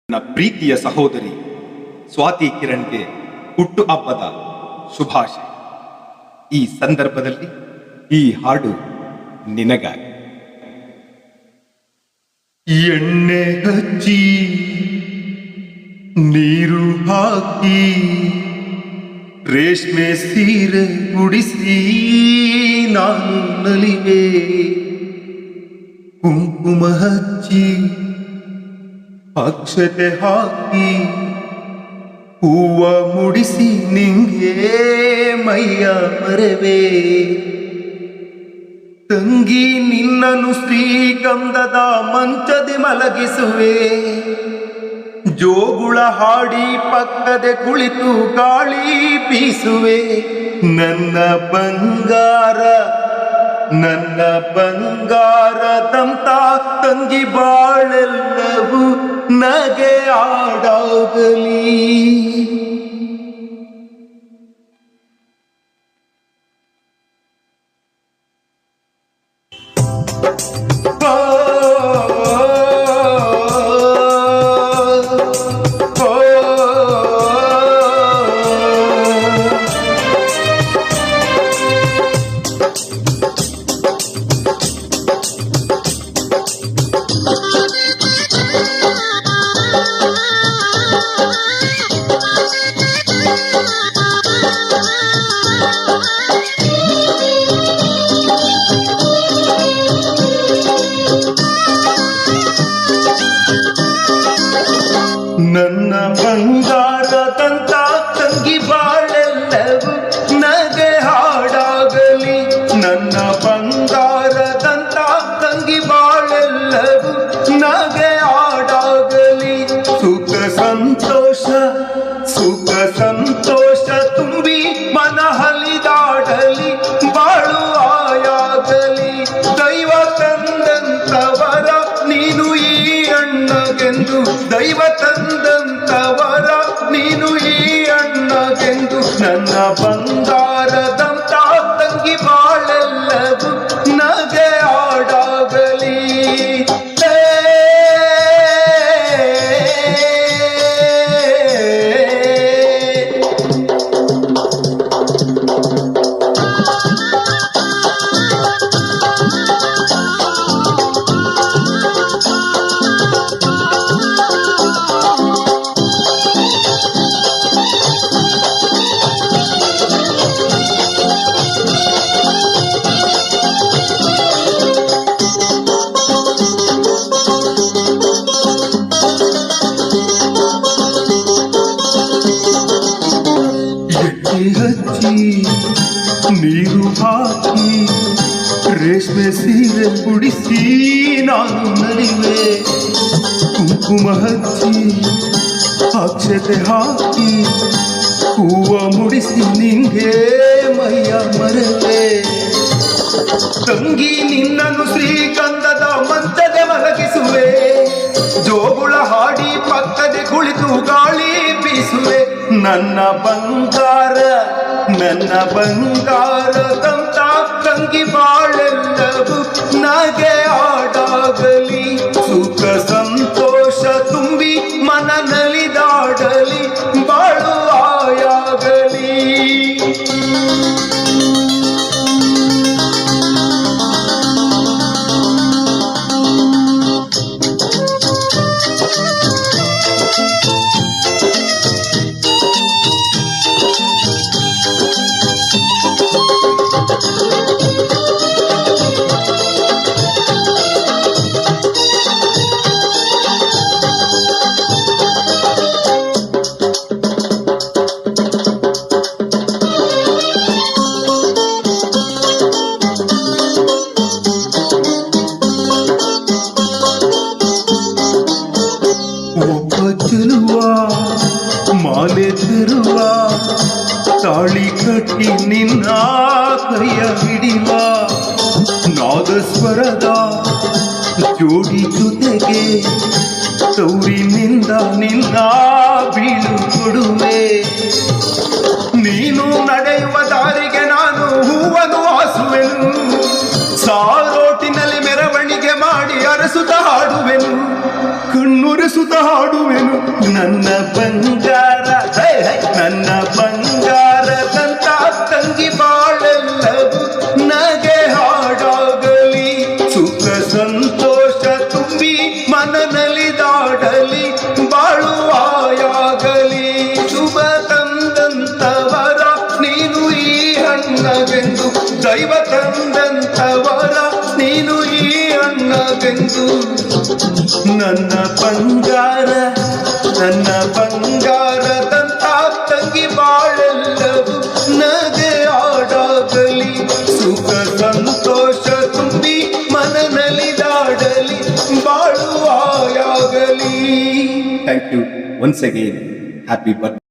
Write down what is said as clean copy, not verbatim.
ನನ್ನ ಪ್ರೀತಿಯ ಸಹೋದರಿ ಸ್ವಾತಿ ಕಿರಣ್ಗೆ ಹುಟ್ಟು ಹಬ್ಬದ ಶುಭಾಶಯ. ಈ ಸಂದರ್ಭದಲ್ಲಿ ಈ ಹಾಡು ನಿನಗಾಗಿ. ಎಣ್ಣೆ ಹಚ್ಚಿ ನೀರು ಹಾಕಿ ರೇಷ್ಮೆ ಸೀರೆ ಉಡಿಸಿ ನಾನು ನಲಿವೆ, ಕುಂಕುಮ ಹಚ್ಚಿ ಅಕ್ಷತೆ ಹಾಕಿ ಹೂವ ಮುಡಿಸಿ ನಿಂಗೆ ಮೈಯ ಮರೆವೆ. ತಂಗಿ ನಿನ್ನನು ಶ್ರೀಗಂಧದ ಮಂಚದಿ ಮಲಗಿಸುವೆ, ಜೋಗುಳ ಹಾಡಿ ಪಕ್ಕದೆ ಕುಳಿತು ಗಾಳಿ ಬೀಸುವೆ. ನನ್ನ ಬಂಗಾರ ನನ್ನ ಬಂಗಾರದಂತ ತಂಗಿ ಬಾಳೆಲ್ಲವೂ ನಗೆ ಆಡಾಗಲಿ. ನನ್ನ ಬಂಗಾರದಂತ ತಂಗಿ ಬಾಳೆಲ್ಲವೂ ನಗೆ ಹಾಡಾಗಲಿ. ನನ್ನ ಬಂಗಾರದಂತ ತಂಗಿ ಬಾಳೆಲ್ಲವೂ ನಗೆ ಹಾಡಾಗಲಿ. ಸುಖ ಸಂತೋಷ ಸುಖ ಸಂತೋಷ ತುಂಬಿ ಮನ ಹಲಿದಾಡಲಿ, ಬಾಳು ಆಯಾಗಲಿ. ದೈವ ತಂದಂತವರ ನೀನು ಈ ಅಣ್ಣಗೆಂದು, ದೈವ ತಂದಂತವರ ನೀನು ಈ ಅಣ್ಣಗೆಂದು. ನನ್ನ ಬಂಗಾರದಂತ ತಂಗಿ ಬಾಳೆಲ್ಲವೂ ನಗೆ ಆಡಾಗಲಿ. ಹಚ್ಚಿ ನೀರು ಹಾಕಿ ರೇಷ್ಮೆ ಸೀರೆ ಉಡಿಸಿ ನಾನು ನಲಿವೆ, ಕುಂಕುಮ ಹಚ್ಚಿ ಅಕ್ಷತೆ ಹಾಕಿ ಹೂವ ಮುಡಿಸಿ ನಿಂಗೆ ಮೈಯ ಮರೆವೆ. ತಂಗಿ ನಿನ್ನನ್ನು ಶ್ರೀಗಂಧದ ಮಂಚದೆ ಮಲಗಿಸುವೆ, ಜೋಗುಳ ಹಾಡಿ ಪಕ್ಕದೆ ಕುಳಿತು ಗಾಳಿ ಬೀಸುವೆ. ನನ್ನ ಬಂಗಾರ ನನ್ನ ಬಂಗಾರದಂತ ತಂಗಿ ಬಾಳೆಲ್ಲವೂ ನಗೆ ಆಡಾಗಲಿ. ಸುಖ ಸಂತೋಷ ತುಂಬಿ ಮನ ನಲಿದಾಡಲಿ, ಬಾಳು ಆಯಾಗಲಿ. ಚೆಲುವ ಮಾಲೆ ತರುವ ತಾಳಿ ಕಟ್ಟಿ ನಿನ್ನ ಕೈಯ ಹಿಡಿವ, ನಾದಸ್ವರದ ಜೋಡಿ ಜೊತೆಗೆ ತೌರಿನಿಂದ ನಿನ್ನ ಬೀಳು ಕೊಡುವೆ. ನೀನು ನಡೆಯುವ ದಾರಿಗೆ ನಾನು ಹೂವನ್ನು ಹಾಸುವೆನು, ಸಾರೋಟಿನಲ್ಲಿ ಮೆರವಣಿಗೆ ಮಾಡಿ ಅರಸುತ್ತ ಹಾಡುವೆನು, ಕಣ್ಣುರೆಸುತ್ತ ಹಾಡುವೆನು. ನನ್ನ ಬಂಗಾರ ಹೇ, ಹೇ, ನನ್ನ ಬಂಗಾರದಂತ ತಂಗಿ ಬಾಳೆಲ್ಲವೂ ನಗೆ ಹಾಡಾಗಲಿ, ಸುಖ ಸಂತೋಷ ತುಂಬಿ ಮನನಲಿದಾಡಲಿ, ಬಾಳುವಾಯಾಗಲಿ. ಶುಭ ತಂದಂತವರ ನೀನು ಈ ಹಣ್ಣಗೆಂದು, ದೈವ ತಂದಂತವರ ನೀನು ಈ ಹಣ್ಣಗೆಂದು. ನನ್ನ ಬಂಗಾರ ನನ್ನ ಬಂಗಾರದಂತ ತಂಗಿ ಬಾಳೆಲ್ಲವೂ ನಗೆ ಆಡಾಗಲಿ, ಸುಖ ಸಂತೋಷ ತುಂಬಿ ಮನನಲಿದಾಡಲಿ, ಬಾಳುವಾಯಾಗಲಿ. Thank you once again. Happy birth